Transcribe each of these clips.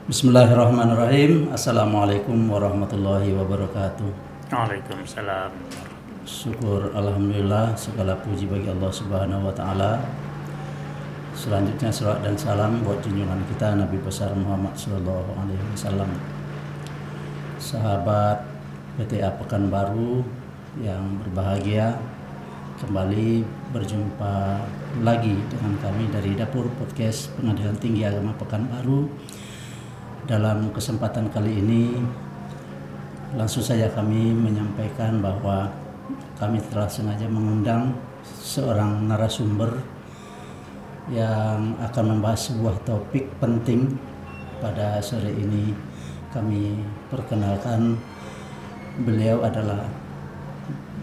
Bismillahirrahmanirrahim. Assalamualaikum warahmatullahi wabarakatuh. Waalaikumsalam. Syukur alhamdulillah, segala puji bagi Allah Subhanahu wa taala. Selanjutnya salawat dan salam buat junjungan kita Nabi besar Muhammad sallallahu alaihi wasallam. Sahabat PTA Pekanbaru yang berbahagia, kembali berjumpa lagi dengan kami dari Dapur Podcast Pengadilan Tinggi Agama Pekanbaru. Dalam kesempatan kali ini langsung saja kami menyampaikan bahwa kami telah sengaja mengundang seorang narasumber yang akan membahas sebuah topik penting pada sore ini. Kami perkenalkan, beliau adalah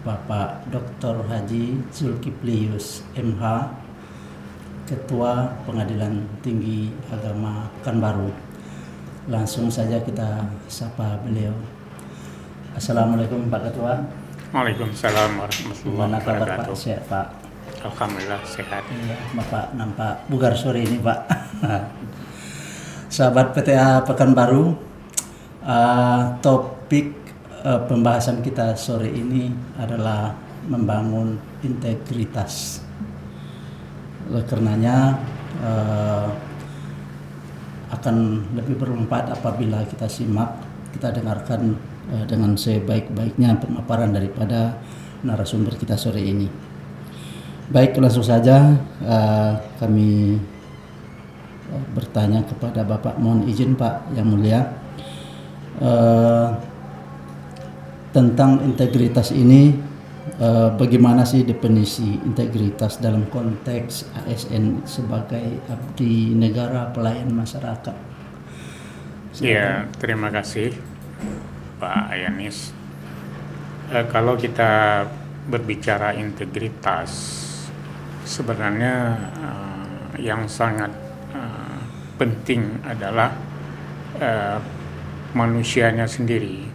Bapak Dr. Haji Zulkiflius MH, Ketua Pengadilan Tinggi Agama Pekanbaru. Langsung saja kita sapa beliau. Assalamualaikum Pak Ketua. Waalaikumsalam warahmatullahi Gimana kabar Pak? wabarakatuh. Sehat Pak? Alhamdulillah sehat. Iya, Bapak nampak bugar sore ini Pak. Sahabat PTA Pekanbaru, topik pembahasan kita sore ini adalah membangun integritas. Oleh karenanya akan lebih bermanfaat apabila kita simak, kita dengarkan dengan sebaik-baiknya pemaparan daripada narasumber kita sore ini. Baik, langsung saja kami bertanya kepada Bapak. Mohon izin Pak yang mulia, tentang integritas ini, bagaimana sih definisi integritas dalam konteks ASN sebagai abdi negara pelayan masyarakat? Ya, terima kasih Pak Yanis. Kalau kita berbicara integritas, sebenarnya yang sangat penting adalah manusianya sendiri.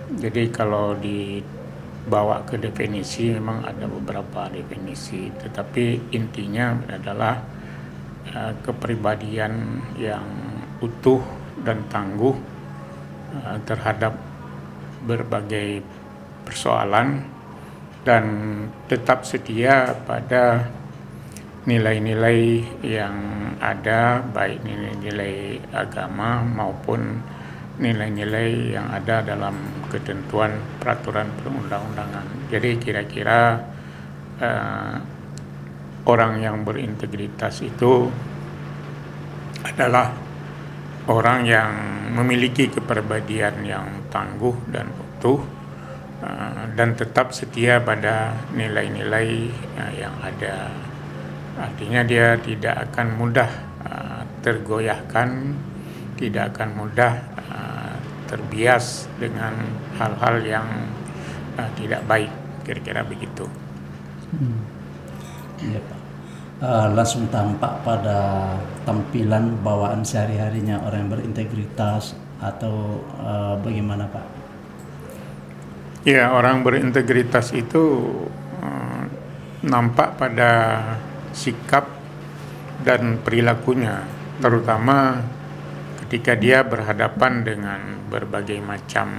Jadi kalau dibawa ke definisi, memang ada beberapa definisi, tetapi intinya adalah kepribadian yang utuh dan tangguh terhadap berbagai persoalan dan tetap setia pada nilai-nilai yang ada, baik nilai-nilai agama maupun nilai-nilai yang ada dalam ketentuan peraturan perundang-undangan. Jadi kira-kira orang yang berintegritas itu adalah orang yang memiliki kepribadian yang tangguh dan utuh dan tetap setia pada nilai-nilai yang ada. Artinya dia tidak akan mudah tergoyahkan, tidak akan mudah terbias dengan hal-hal yang tidak baik, kira-kira begitu. Ya, Pak. Langsung tampak pada tampilan bawaan sehari-harinya orang yang berintegritas atau bagaimana Pak? Ya, orang berintegritas itu nampak pada sikap dan perilakunya, terutama ketika dia berhadapan dengan berbagai macam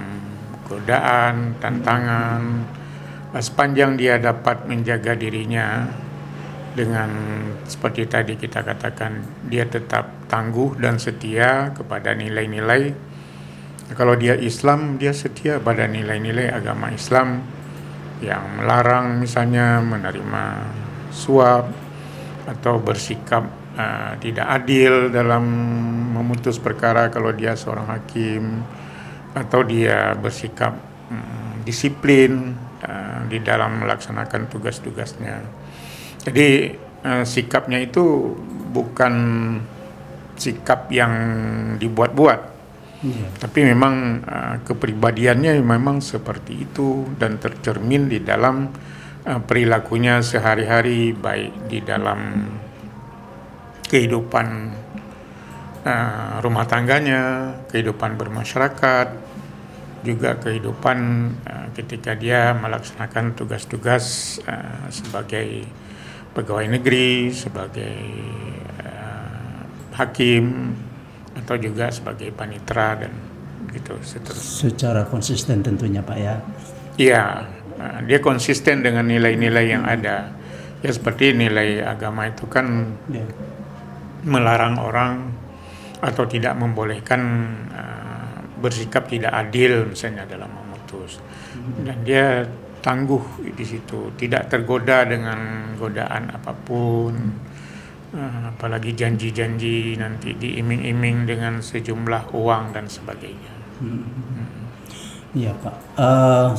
godaan, tantangan, sepanjang dia dapat menjaga dirinya dengan seperti tadi kita katakan, dia tetap tangguh dan setia kepada nilai-nilai. Kalau dia Islam, dia setia pada nilai-nilai agama Islam yang melarang misalnya menerima suap atau bersikap tidak adil dalam memutus perkara kalau dia seorang hakim, atau dia bersikap disiplin di dalam melaksanakan tugas-tugasnya. Jadi sikapnya itu bukan sikap yang dibuat-buat, Iya. Tapi memang kepribadiannya memang seperti itu dan tercermin di dalam perilakunya sehari-hari, baik di dalam kehidupan rumah tangganya, kehidupan bermasyarakat, juga kehidupan ketika dia melaksanakan tugas-tugas sebagai pegawai negeri, sebagai hakim, atau juga sebagai panitera dan gitu seterusnya. Secara konsisten tentunya Pak ya. Iya, dia konsisten dengan nilai-nilai yang ada. Ya seperti nilai agama itu kan Ya. melarang orang atau tidak membolehkan bersikap tidak adil misalnya dalam memutus. Dan dia tangguh di situ, tidak tergoda dengan godaan apapun. Apalagi janji-janji nanti diiming-iming dengan sejumlah uang dan sebagainya. Iya Pak.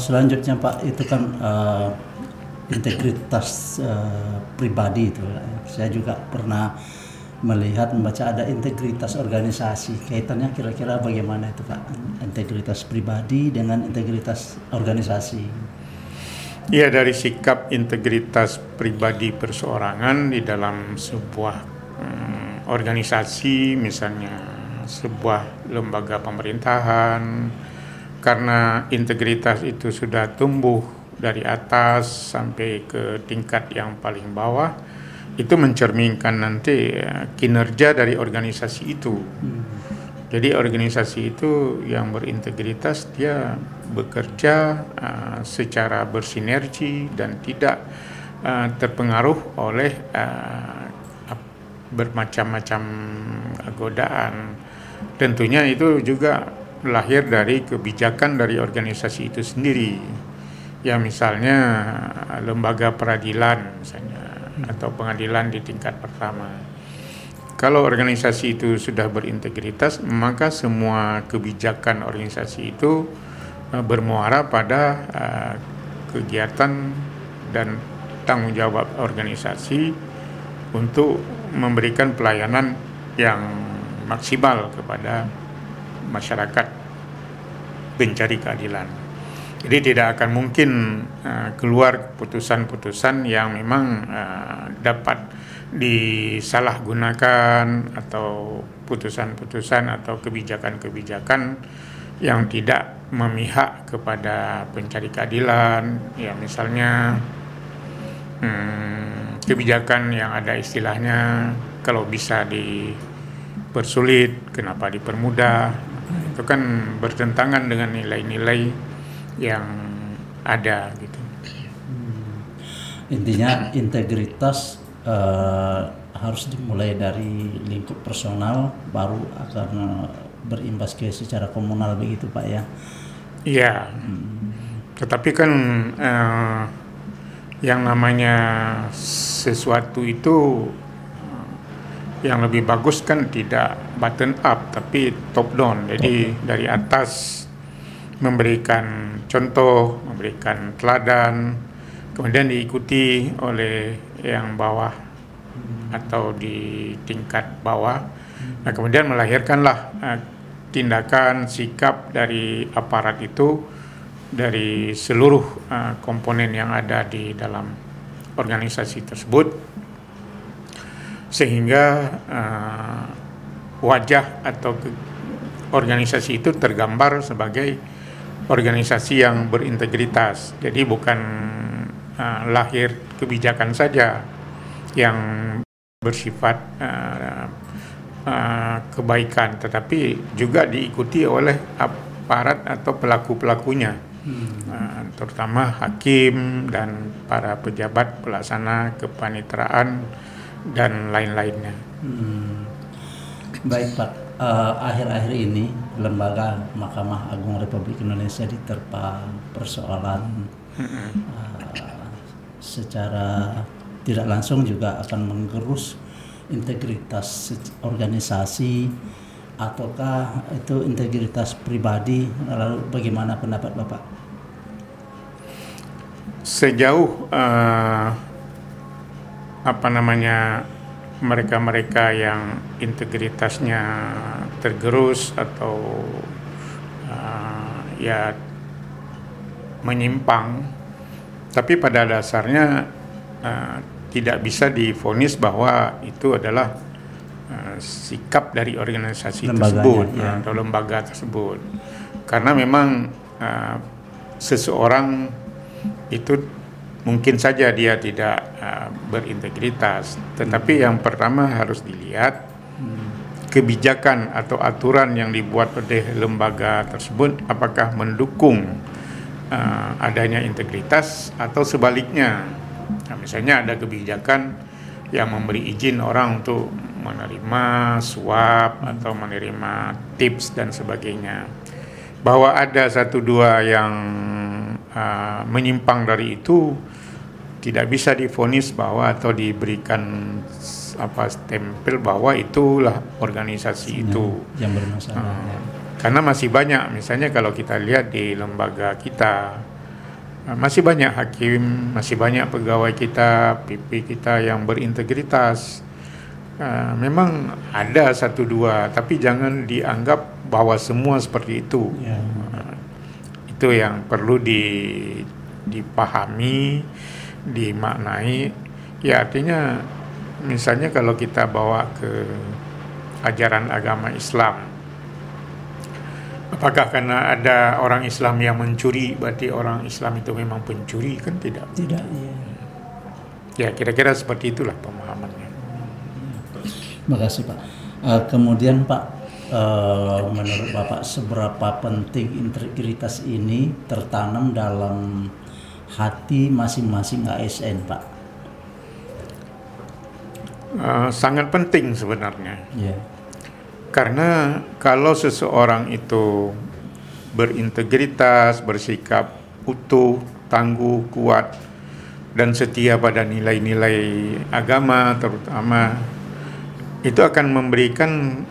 Selanjutnya Pak itu kan integritas pribadi itu. Saya juga pernah melihat membaca ada integritas organisasi. Kaitannya kira-kira bagaimana itu Pak? Integritas pribadi dengan integritas organisasi. Ya, dari sikap integritas pribadi perseorangan di dalam sebuah organisasi, misalnya sebuah lembaga pemerintahan, karena integritas itu sudah tumbuh dari atas sampai ke tingkat yang paling bawah, itu mencerminkan nanti kinerja dari organisasi itu. Jadi organisasi itu yang berintegritas dia bekerja secara bersinergi dan tidak terpengaruh oleh bermacam-macam godaan. Tentunya itu juga lahir dari kebijakan dari organisasi itu sendiri. Ya misalnya lembaga peradilan misalnya atau pengadilan di tingkat pertama. Kalau organisasi itu sudah berintegritas, maka semua kebijakan organisasi itu bermuara pada kegiatan dan tanggung jawab organisasi untuk memberikan pelayanan yang maksimal kepada masyarakat pencari keadilan. Jadi tidak akan mungkin keluar keputusan-keputusan yang memang dapat disalahgunakan atau putusan-putusan atau kebijakan-kebijakan yang tidak memihak kepada pencari keadilan. Ya misalnya kebijakan yang ada istilahnya kalau bisa dipersulit, kenapa dipermudah? Itu kan bertentangan dengan nilai-nilai yang ada gitu. Intinya integritas harus dimulai dari lingkup personal, baru akan berimbas ke secara komunal begitu Pak ya. Iya. Tetapi kan yang namanya sesuatu itu yang lebih bagus kan tidak bottom up tapi top down. Jadi dari atas memberikan contoh, memberikan teladan, kemudian diikuti oleh yang bawah atau di tingkat bawah. Nah, kemudian melahirkanlah tindakan, sikap dari aparat itu dari seluruh komponen yang ada di dalam organisasi tersebut, sehingga wajah atau organisasi itu tergambar sebagai organisasi yang berintegritas. Jadi bukan lahir kebijakan saja yang bersifat kebaikan, tetapi juga diikuti oleh aparat atau pelaku-pelakunya, terutama hakim dan para pejabat pelaksana kepaniteraan dan lain-lainnya. Baik Pak, akhir-akhir ini lembaga Mahkamah Agung Republik Indonesia diterpa persoalan secara tidak langsung juga akan menggerus integritas organisasi ataukah itu integritas pribadi. Lalu bagaimana pendapat Bapak? Sejauh mereka-mereka yang integritasnya tergerus atau ya menyimpang, tapi pada dasarnya tidak bisa divonis bahwa itu adalah sikap dari organisasi tersebut atau lembaga tersebut, karena memang seseorang itu mungkin saja dia tidak berintegritas, tetapi yang pertama harus dilihat kebijakan atau aturan yang dibuat oleh lembaga tersebut apakah mendukung adanya integritas atau sebaliknya. Nah, misalnya ada kebijakan yang memberi izin orang untuk menerima suap atau menerima tips dan sebagainya, bahwa ada satu dua yang menyimpang dari itu tidak bisa divonis bahwa atau diberikan stempel bahwa itulah organisasi itu yang bermasalah. Karena masih banyak, misalnya kalau kita lihat di lembaga kita, masih banyak hakim, masih banyak pegawai kita, PP kita yang berintegritas. Memang ada satu dua, tapi jangan dianggap bahwa semua seperti itu. Itu yang perlu dipahami, dimaknai. Ya, artinya misalnya kalau kita bawa ke ajaran agama Islam, apakah karena ada orang Islam yang mencuri berarti orang Islam itu memang pencuri? Kan tidak. Tidak, iya. Ya, kira-kira seperti itulah pemahamannya. Makasih Pak. Kemudian Pak, menurut Bapak seberapa penting integritas ini tertanam dalam hati masing-masing ASN, Pak? Sangat penting sebenarnya. Yeah. Karena kalau seseorang itu berintegritas, bersikap utuh, tangguh, kuat, dan setia pada nilai-nilai agama terutama, itu akan memberikan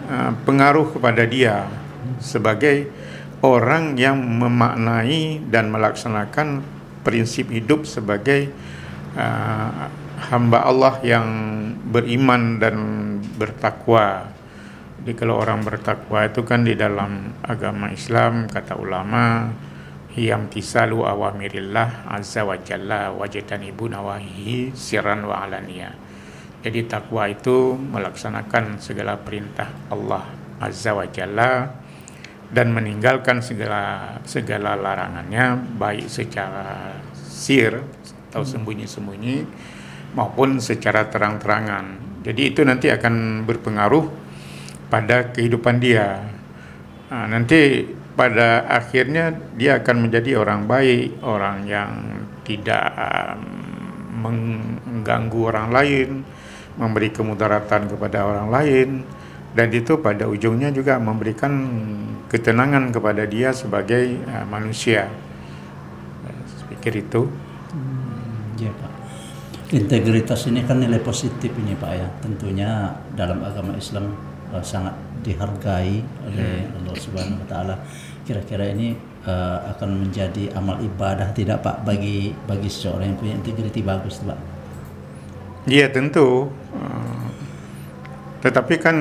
pengaruh kepada dia sebagai orang yang memaknai dan melaksanakan prinsip hidup sebagai hamba Allah yang beriman dan bertakwa. Jadi kalau orang bertakwa itu kan di dalam agama Islam, kata ulama, hiyamtisalu awamirillah azza wa jalla wajtanibu nawahihi sirran wa alaniya. Jadi takwa itu melaksanakan segala perintah Allah azza wa jalla dan meninggalkan segala larangannya, baik secara sir atau sembunyi-sembunyi maupun secara terang-terangan. Jadi itu nanti akan berpengaruh pada kehidupan dia. Nanti pada akhirnya dia akan menjadi orang baik, orang yang tidak mengganggu orang lain, memberi kemudaratan kepada orang lain, dan itu pada ujungnya juga memberikan ketenangan kepada dia sebagai manusia. Saya pikir itu. Ya Pak. Integritas ini kan nilai positif ini Pak ya. Tentunya dalam agama Islam sangat dihargai oleh Allah Subhanahu wa taala. Kira-kira ini akan menjadi amal ibadah tidak Pak bagi seseorang yang punya integriti bagus, Pak? Iya, tentu. Tetapi kan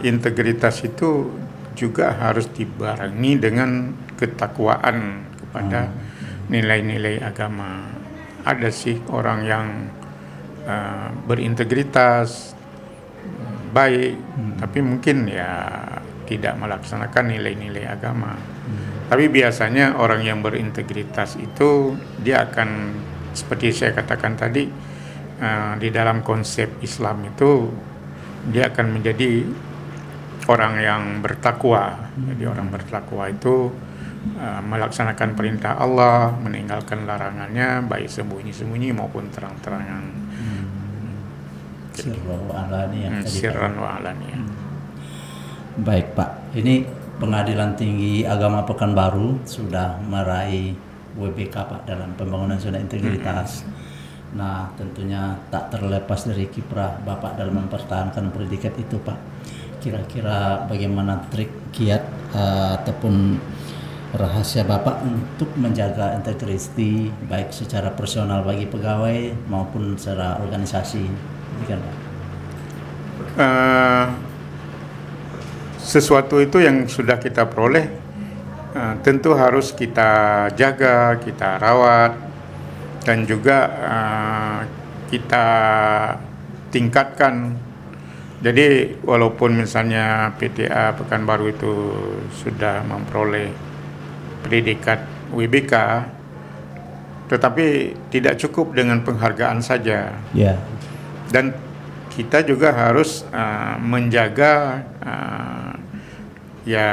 integritas itu juga harus dibarengi dengan ketakwaan kepada nilai-nilai agama. Ada sih orang yang berintegritas baik, tapi mungkin ya tidak melaksanakan nilai-nilai agama. Tapi biasanya orang yang berintegritas itu dia akan, seperti saya katakan tadi, di dalam konsep Islam itu dia akan menjadi orang yang bertakwa. Jadi orang bertakwa itu melaksanakan perintah Allah, meninggalkan larangannya, baik sembunyi-sembunyi maupun terang-terangan. Sirran wa alaniyah. Baik Pak, ini Pengadilan Tinggi Agama Pekanbaru sudah meraih WBK Pak dalam pembangunan zona integritas. Nah, tentunya tak terlepas dari kiprah Bapak dalam mempertahankan predikat itu Pak. Kira-kira bagaimana trik, kiat ataupun rahasia Bapak untuk menjaga integriti baik secara personal bagi pegawai maupun secara organisasi? sesuatu itu yang sudah kita peroleh tentu harus kita jaga, kita rawat, dan juga kita tingkatkan. Jadi walaupun misalnya PTA Pekanbaru itu sudah memperoleh predikat WBK, tetapi tidak cukup dengan penghargaan saja. Ya. Dan kita juga harus menjaga ya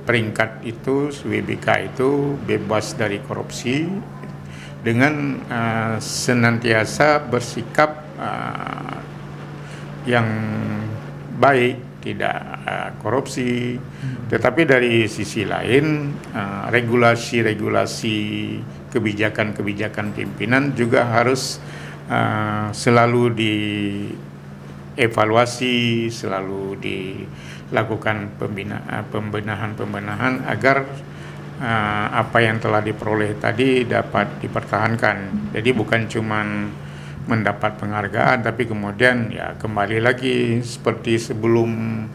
peringkat itu, WBK itu bebas dari korupsi dengan senantiasa bersikap yang baik, tidak korupsi. Tetapi dari sisi lain regulasi-regulasi kebijakan-kebijakan pimpinan juga harus selalu dievaluasi, selalu dilakukan pembenahan agar apa yang telah diperoleh tadi dapat dipertahankan. Jadi bukan cuman mendapat penghargaan, tapi kemudian ya kembali lagi seperti sebelum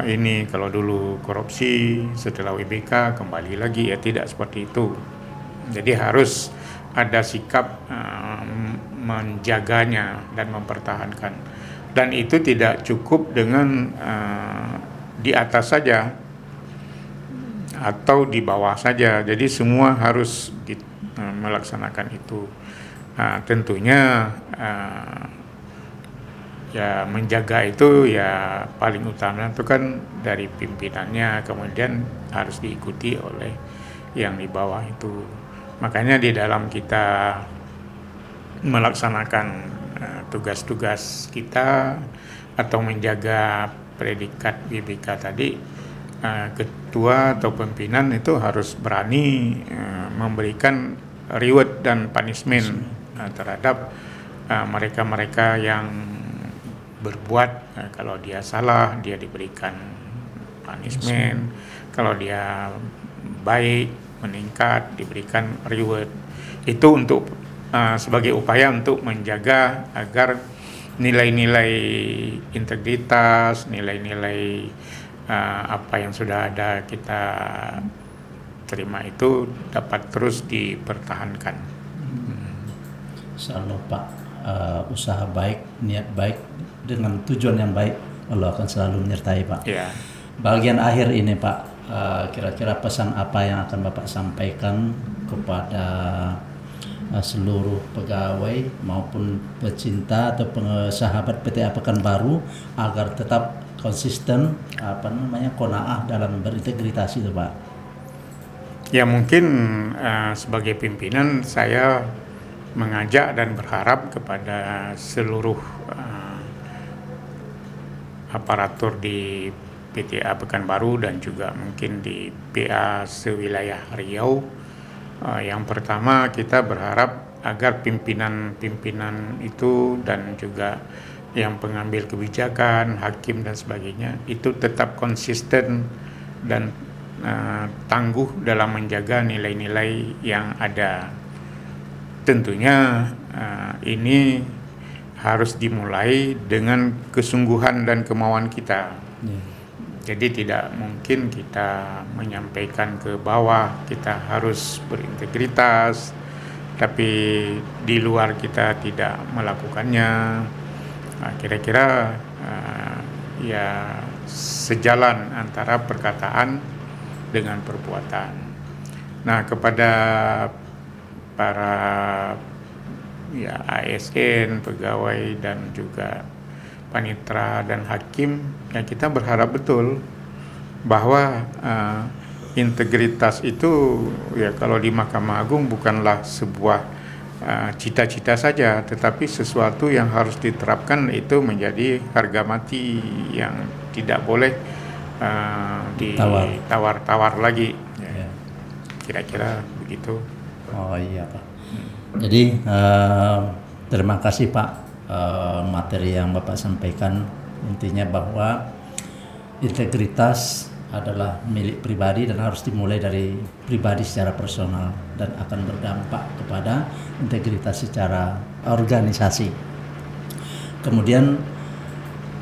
ini. Kalau dulu korupsi, setelah WBK kembali lagi, ya tidak seperti itu. Jadi harus ada sikap menjaganya dan mempertahankan. Dan itu tidak cukup dengan di atas saja atau di bawah saja. Jadi semua harus melaksanakan itu. Tentunya ya menjaga itu ya paling utama itu kan dari pimpinannya, kemudian harus diikuti oleh yang di bawah itu. Makanya di dalam kita melaksanakan tugas-tugas kita atau menjaga predikat WBK tadi, ketua atau pimpinan itu harus berani memberikan reward dan punishment terhadap mereka-mereka yang berbuat. Kalau dia salah, dia diberikan punishment. Kalau dia baik, meningkat, diberikan reward. Itu untuk sebagai upaya untuk menjaga agar nilai-nilai integritas, nilai-nilai apa yang sudah ada kita terima itu dapat terus dipertahankan. Selalu Pak, usaha baik, niat baik dengan tujuan yang baik, Allah akan selalu menyertai Pak. Ya. Bagian akhir ini Pak, kira-kira pesan apa yang akan Bapak sampaikan kepada seluruh pegawai maupun pecinta atau sahabat PTA Pekanbaru agar tetap konsisten qanaah dalam berintegritas itu Pak? Ya mungkin sebagai pimpinan saya mengajak dan berharap kepada seluruh aparatur di PTA Pekanbaru dan juga mungkin di PA sewilayah Riau. Yang pertama, kita berharap agar pimpinan-pimpinan itu dan juga yang pengambil kebijakan, hakim dan sebagainya itu tetap konsisten dan tangguh dalam menjaga nilai-nilai yang ada. Tentunya ini harus dimulai dengan kesungguhan dan kemauan kita. Jadi tidak mungkin kita menyampaikan ke bawah kita harus berintegritas, tapi di luar kita tidak melakukannya. Kira-kira ya sejalan antara perkataan dengan perbuatan. Nah, kepada para ya ASN, pegawai dan juga panitera dan hakim, ya kita berharap betul bahwa integritas itu ya kalau di Mahkamah Agung bukanlah sebuah cita-cita saja, tetapi sesuatu yang harus diterapkan, itu menjadi harga mati yang tidak boleh ditawar-tawar lagi. Ya. Kira-kira begitu. Oh iya Pak. Jadi terima kasih Pak materi yang Bapak sampaikan. Intinya bahwa integritas adalah milik pribadi dan harus dimulai dari pribadi secara personal dan akan berdampak kepada integritas secara organisasi. Kemudian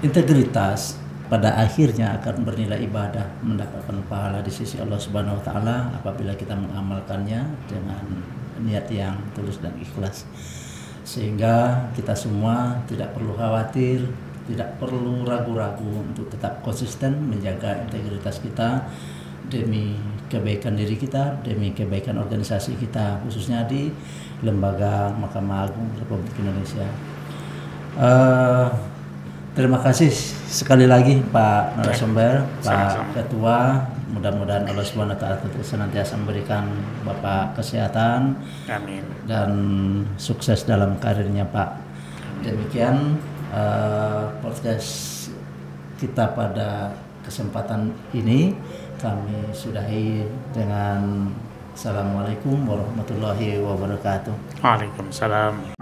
integritas pada akhirnya akan bernilai ibadah, mendapatkan pahala di sisi Allah Subhanahu wa taala apabila kita mengamalkannya dengan niat yang tulus dan ikhlas. Sehingga kita semua tidak perlu khawatir, tidak perlu ragu-ragu untuk tetap konsisten menjaga integritas kita demi kebaikan diri kita, demi kebaikan organisasi kita, khususnya di Lembaga Mahkamah Agung Republik Indonesia. Terima kasih sekali lagi Pak narasumber, Pak Ketua. Mudah-mudahan Allah Subhanahu wa taala senantiasa memberikan Bapak kesehatan. Amin. Dan sukses dalam karirnya Pak. Demikian podcast kita pada kesempatan ini kami sudahi dengan Assalamualaikum warahmatullahi wabarakatuh. Waalaikumsalam.